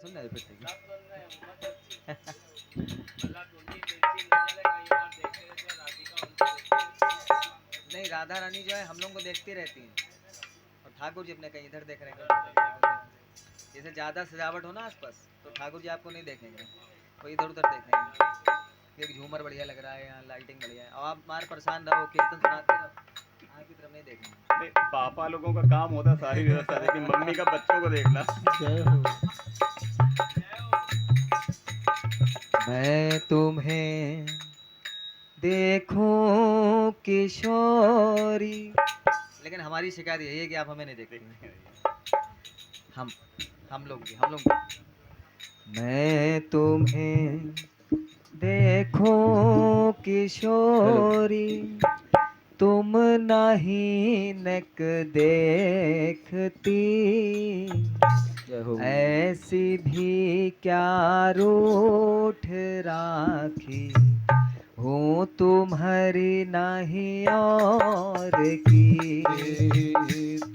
सुन रहे फिर नहीं, राधा रानी जो है हम लोग को देखती रहती हैं और ठाकुर जी अपने कहीं इधर देख रहे हैं, कहीं उधर देख रहे हैं। जैसे ज़्यादा सजावट हो ना आसपास तो ठाकुर जी आपको नहीं देखेंगे, कोई इधर उधर देखेंगे। एक झूमर बढ़िया लग रहा है, यहाँ लाइटिंग बढ़िया है, और आप मार परेशान रहो, कीर्तन सुनाते रहो, आगे की तरफ नहीं देखेंगे। अरे पापा लोगों का काम होता सारी व्यवस्था, लेकिन मम्मी का बच्चों को देखना। जय हो। मैं तुम्हें देखूं किशोरी, लेकिन हमारी शिकायत यही है कि आप हमें नहीं देखते। हम लोग भी। मैं तुम्हें देखूं किशोरी, तुम नहीं नक देखती, जय हो। ऐसी भी क्या रूठ राखी, हूँ तुम्हारी नहीं और की।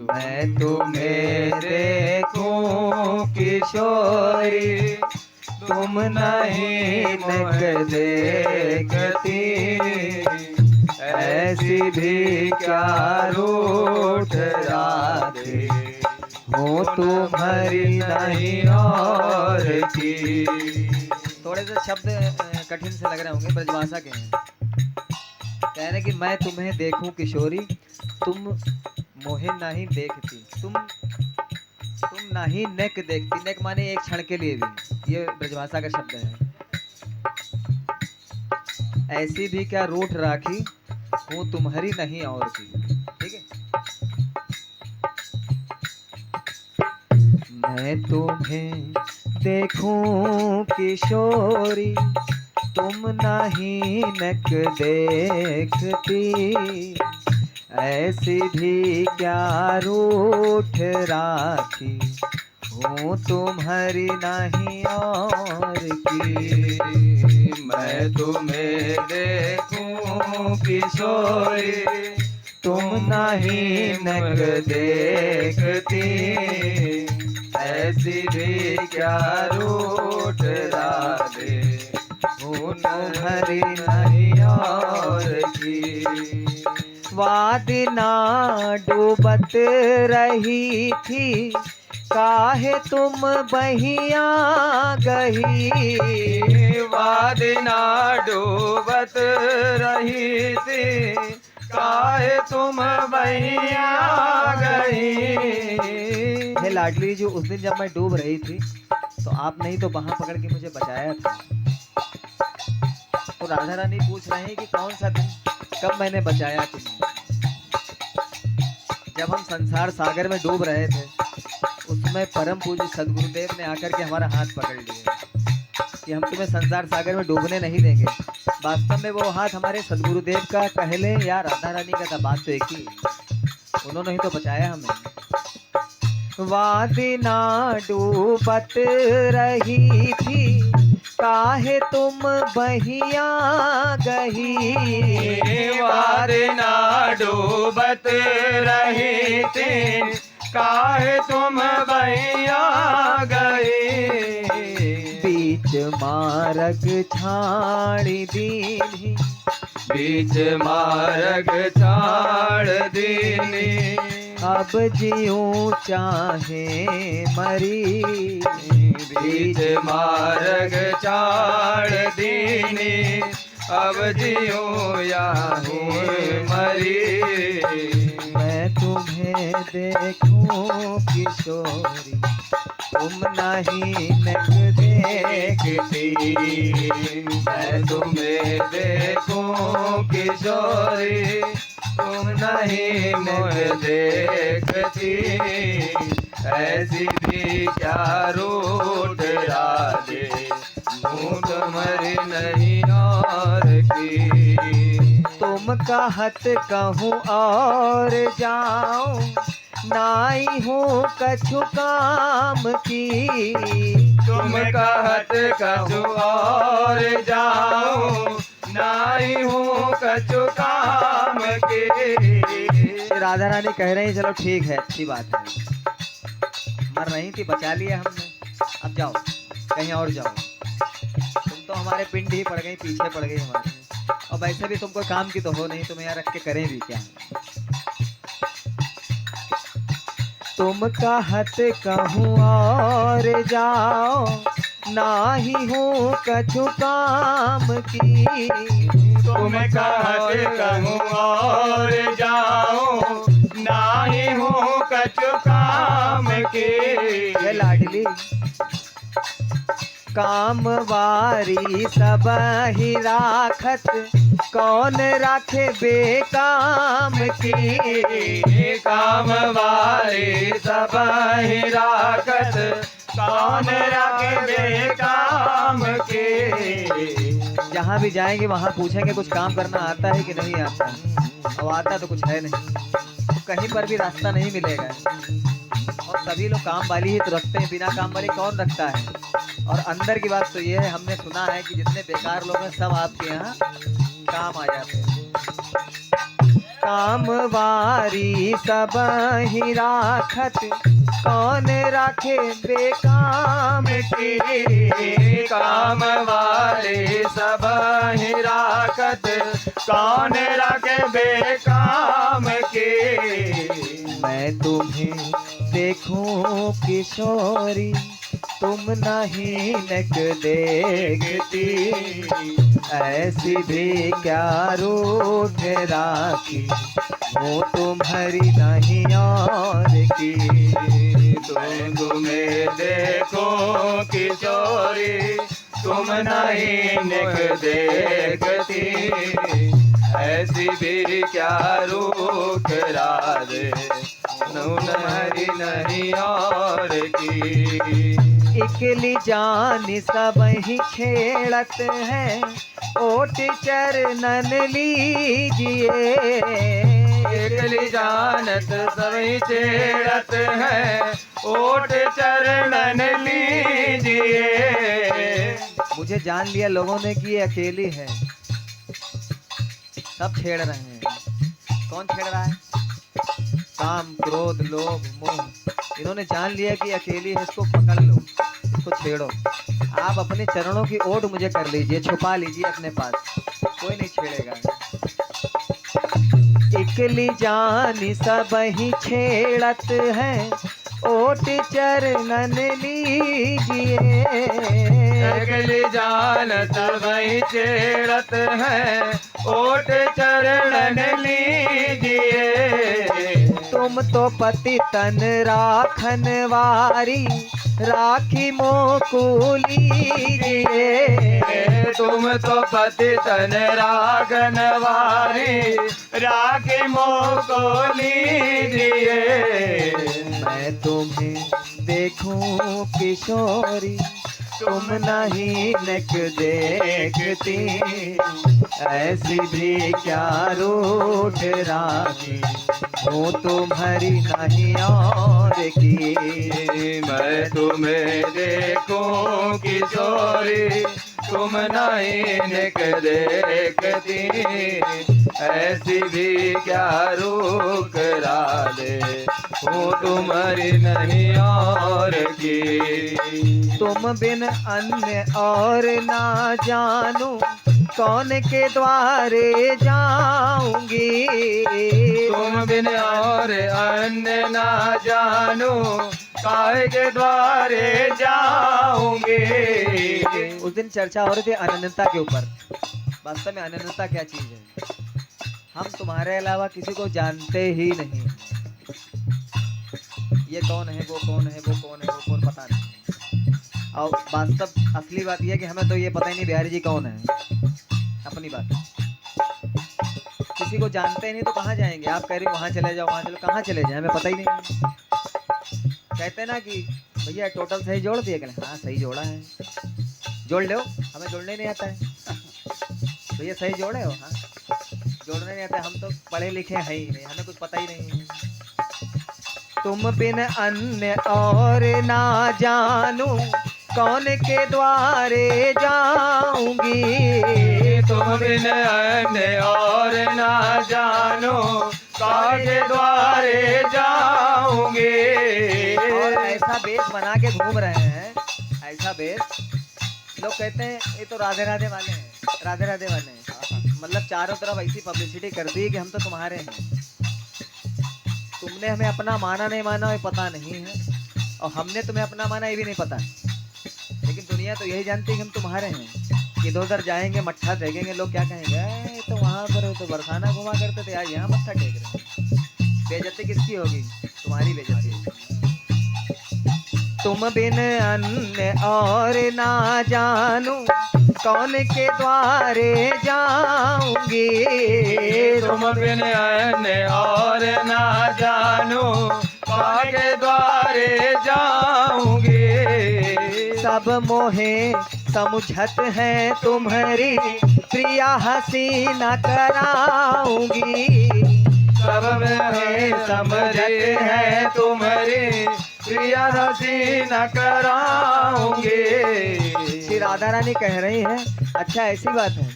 मैं तुम्हें देखूं किशोरी, तुम नहीं नक देखती, ऐसी भी क्या रूठ राखी, हूँ तुम्हारी नहीं और की। थोड़े से शब्द कठिन से लग रहे होंगे, ब्रजभाषा के हैं। कह रहे कि मैं तुम्हें देखूं किशोरी, तुम मोहे नहीं देखती, तुम नहीं नेक देखती। नेक माने एक क्षण के लिए भी, ये ब्रजभाषा का शब्द है। ऐसी भी क्या रूठ राखी, हूँ तुम्हारी नहीं और की। ठीक है। मैं तुम्हें देखूं किशोरी, तुम नहीं नक देखती, ऐसी भी क्या रूठ राखी, हूँ तुम्हारी नहीं और की। मैं तुम्हें देखूं किशोरी, तुम नहीं नक देखती, ऐसी भी क्या रूठ राधे, हूँ तुम्हारी नहीं और की। वादिना डूबत रही थी, काहे तुम बहिया गही। वादिना डूबत रही थी, काहे तुम बहिया गई। हे लाडली, जो उस दिन जब मैं डूब रही थी तो आप नहीं तो बांह पकड़ के मुझे बचाया था। तो राधा रानी पूछ रहे हैं कि कौन सा दिन, कब मैंने बचाया तुम्हें। जब हम संसार सागर में डूब रहे थे, उसमें परम पूज्य सदगुरुदेव ने आकर के हमारा हाथ पकड़ लिया कि हम तुम्हें संसार सागर में डूबने नहीं देंगे। वास्तव में वो हाथ हमारे सदगुरुदेव का कहले या राधा रानी का था, बात तो एक ही। उन्होंने ही तो बचाया हमें। वादिना डूबत रही थी, काहे तुम बहिया गही। वादिना डूबत रही थी, काहे तुम बहिया गई। बीच मार्ग छाड़ी दीनी, बीच मार्ग छाड़ दीनी, अब जीऊं चाहे मरी। बीच मार्ग छाड़ दीनी, अब जियो या मरी। मैं तुम्हें देखूं किशोरी, तुम नहीं नक देखती, मैं तुम्हें देखूं किशोरी, तुम नहीं मुझे देखती, ऐसी भी क्या रूठ राधे, हूँ तुम्हारी नहीं और की। तुम कहत कहूँ और जाऊं, नाई हूँ कछु काम की। तुम कहत कछु और जाऊं, नाई हूँ कछु काम की। राधा रानी कह रही चलो ठीक है, अच्छी बात है, मर रही थी, बचा लिया हमने, अब जाओ। कहीं और जाओ। तुम तो हमारे पिंड ही पड़ गई, पीछे पड़ गई हमारे। और वैसे भी तुम कोई काम की तो हो नहीं, तुम यहाँ रख के करें भी क्या। तुम कहत कहूँ और जाओ, नाही हूँ कछु काम की। तुम कहते कहूँ और जाओ, नाही हूँ कछु काम के। ये लाडली काम वारी सब ही राखत, कौन राखे बेकाम की। काम वाले सब ही राखत, कौन राखे बेकाम के। जहाँ भी जाएंगे वहाँ पूछेंगे कुछ काम करना आता है कि नहीं आता है। और आता तो कुछ है नहीं, तो कहीं पर भी रास्ता नहीं मिलेगा। और सभी लोग काम वाली ही तो रखते हैं, बिना काम वाली कौन रखता है। और अंदर की बात तो ये है, हमने सुना है कि जितने बेकार लोग हैं सब आपके यहाँ काम आ जाते हैं। काम वारी सब ही राखत, कौन राखे बेकाम की। काम वाले सब ही राखत, कौन राखे बेकाम के। मैं तुम्हें देखूं किशोरी, तुम नहीं नक देखती। ऐसी भी क्या रूठ राखी, वो तुम्हारी नहीं और की। तुम्हें देखो किशोरी, तुम नहीं निक देखती। ऐसी भी क्या रूप राधे, तुम्हारी नहीं और की। इकली जान सब ही छेड़त है, ओट चरणन लीजिए। एकली जानत सभी छेड़त है, ओट चरणन लीजिए। मुझे जान लिया लोगों ने कि ये अकेली है, सब छेड़ रहे हैं। कौन छेड़ रहा है? काम, क्रोध, लोभ, मोह। इन्होंने जान लिया कि अकेली है, इसको पकड़ लो, इसको छेड़ो। आप अपने चरणों की ओट मुझे कर लीजिए, छुपा लीजिए अपने पास, कोई नहीं छेड़ेगा। इकली जान सब ही छेड़त है, ओट चरणन लीजिए। एकली जानत वही छेड़त है, ओट चरणन लीजिए। तुम तो पति तन राखन वारी, राखी मोकू लीजिए। तुम तो पति तन राखन वारी, राखी मोको लीजिए। मैं तुम्हें देखूं किशोरी, तुम नहीं नक देखती। ऐसी भी क्या रूठ राखी, वो तुम्हारी नहीं और की। मैं तुम्हें देखूं किशोरी, तुम नहीं निक देखती। ऐसी भी क्या रूप राधे, वो तुम्हारी नहीं और की। तुम बिन अन्य और ना जानू, कौन के द्वारे जाऊंगी। तुम बिन और अन्य ना जानू, काहे के द्वारे जाऊंगे। उस दिन चर्चा हो रही थी अनन्यता के ऊपर। वास्तव में अनन्यता क्या चीज है? हम तुम्हारे अलावा किसी को जानते ही नहीं। ये कौन है, वो कौन है, वो कौन है, वो कौन, पता नहीं। और वास्तव असली बात यह है कि हमें तो ये पता ही नहीं बिहारी जी कौन है। अपनी बात, किसी को जानते ही नहीं तो कहाँ जाएंगे। आप कह रहे वहाँ चले जाओ, वहाँ चलो, कहाँ चले जाए हमें पता ही नहीं। कहते हैं ना कि भैया टोटल सही जोड़ दिए, कहते हाँ सही जोड़ा है, जोड़ लो। हमें जोड़ने नहीं आता है। भैया सही जोड़े हो? हाँ जोड़ने नहीं आता। हम तो पढ़े लिखे हैं ही नहीं, हमें कुछ पता ही नहीं है। तुम बिन अन्य और ना जानू, कौन के द्वारे जाऊंगी। तुम बिन अन्य और ना जानो, कौन के द्वारे जाऊंगे। और ऐसा बेश बना के घूम रहे हैं, ऐसा अच्छा बेस। लोग कहते हैं ये तो राधे राधे वाले हैं, राधे राधे वाले हैं। मतलब चारों तरफ ऐसी पब्लिसिटी कर दी कि हम तो तुम्हारे हैं। तुमने हमें अपना माना नहीं माना ये पता नहीं है, और हमने तुम्हें अपना माना ये भी नहीं पता, लेकिन दुनिया तो यही जानती है कि हम तुम्हारे हैं। इधर उधर जाएंगे मट्ठा टेकेंगे, लोग क्या कहेंगे, "ए, तो वहाँ पर तो बरसाना घुमा करते थे, आज यहाँ मट्ठा टेक रहे हैं।" बेइज्जती किसकी होगी? तुम्हारी बेइज्जती। तुम बिन अन्य और ना जानू, कौन के द्वारे जाऊंगी। तुम बिन अन्य और ना जानू, कौन के द्वारे जाऊंगी। सब मोहे समुझत है तुम्हारी, प्रिया हसीना कराऊंगी। सब में समझे है तुम्हारी, प्रिया हसीना कराऊंगे। श्री राधा रानी कह रही है, अच्छा ऐसी बात है,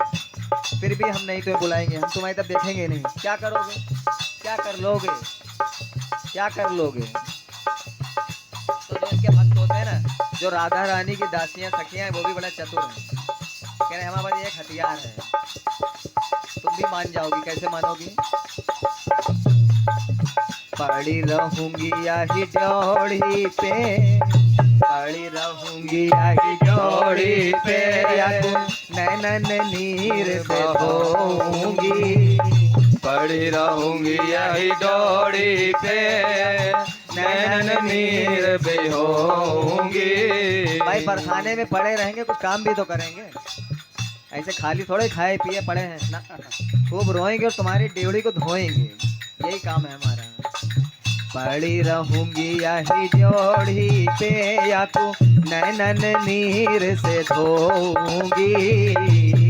फिर भी हम नहीं तुम्हें बुलाएंगे, हम तुम्हारी तब देखेंगे नहीं। क्या करोगे, क्या कर लोगे, क्या कर लोगे? तो जो इनके भक्त होते हैं ना, जो राधा रानी की दासियां सखियां हैं, वो भी बड़ा चतुर हैं। कह रहे हमारे पास एक हथियार है, तुम भी मान जाओगी। कैसे मानोगी? पड़ी रहूंगी यही जोड़ी पे, पड़ी रहूंगी यही जोड़ी पे, नैनन नीर से धोऊंगी। पड़ी रहूंगी यही डोरी पे, नैनन नीर बेहोंगी। भाई बरसाने में पड़े रहेंगे, कुछ काम भी तो करेंगे, ऐसे खाली थोड़े खाए पिए पड़े हैं ना। खूब रोएंगे और तुम्हारी ड्योढ़ी को धोएंगे, यही काम है हमारा। पड़ी रहूंगी यही जोड़ी पे, या को नैनन नीर से धोऊंगी।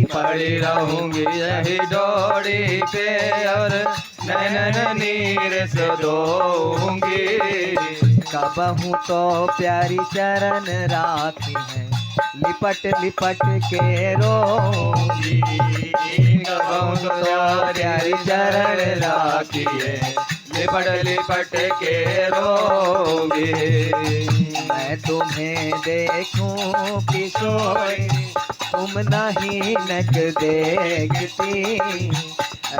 पड़ी रहूंगी यही डोरी पे, और नैनन नीर से धोऊंगी। कबहू तो प्यारी चरण राखी है, लिपट लिपट के रोऊंगी। कबहू तो प्यारी चरण राखी है, लिपट लिपट के रोगे। मैं तुम्हें देखूं किशोरी, तुम नहीं नक देखती।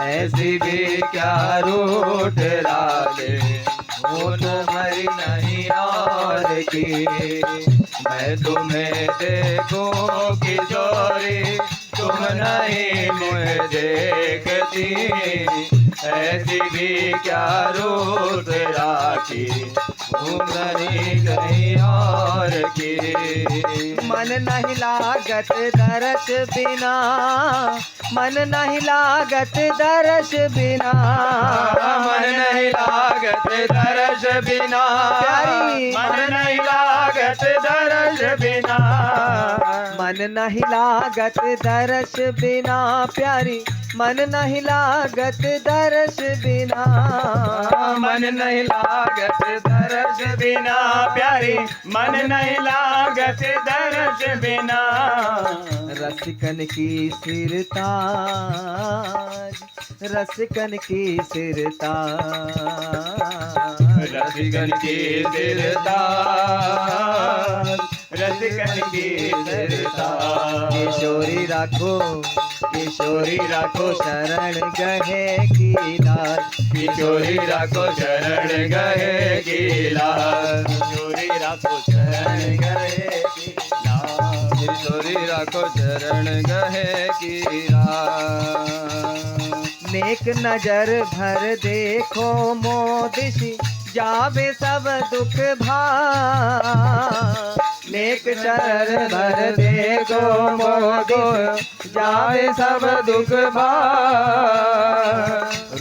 ऐसी भी क्या रूठ लागे, वो तुम्हारी नहीं और की। मैं तुम्हें देखूं किशोरी, तुम नहीं मुझे देखती। ऐसी भी क्या रूठ राखी, उमरी कहीं और की। मन नहीं लागत दरस बिना, मन नहीं लागत दरस बिना, मन नहीं लागत दरस बिना, प्यारी मन नहीं लागत दरस बिना। मन नहीं लागत दरस बिना, प्यारी मन नहीं लागत दरस बिना। मन नहीं लागत दरस बिना, प्यारी मन नहीं लागत दरस बिना। रसिकन की सिरताज, रसिकन की सिरताज, रसिकन की सिरताज, रसिकन की सिरताज। किशोरी राखो, किशोरी राखो शरण गहे की लाज। किशोरी राखो शरण गए की लाज, किशोरी राखो शरण गए की लाज। किशोरी राखो शरण गए की लाज। नेक नजर भर देखो मोदिशी, जावे सब दुख भाग। नेक शरण भर देखो मोदो, जावे सब दुख भाग।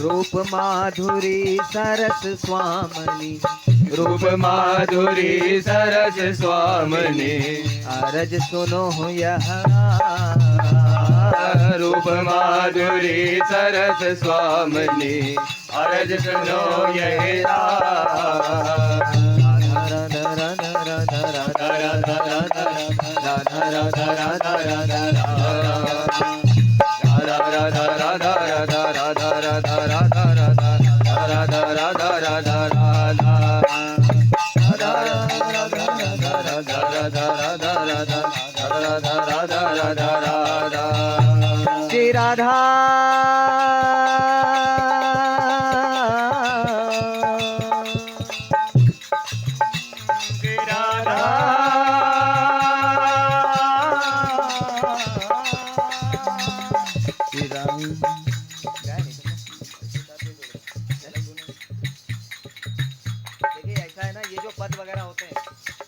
रूप माधुरी सरस स्वामनी, रूप माधुरी सरस स्वामनी। अरज सुनो यह रूप माधुरी सरस स्वामनी, अरज सुनो यही राधा राधा राधा राधा राधा श्री राधा श्री राम देखिए ऐसा है ना, ये जो पद वगैरह होते हैं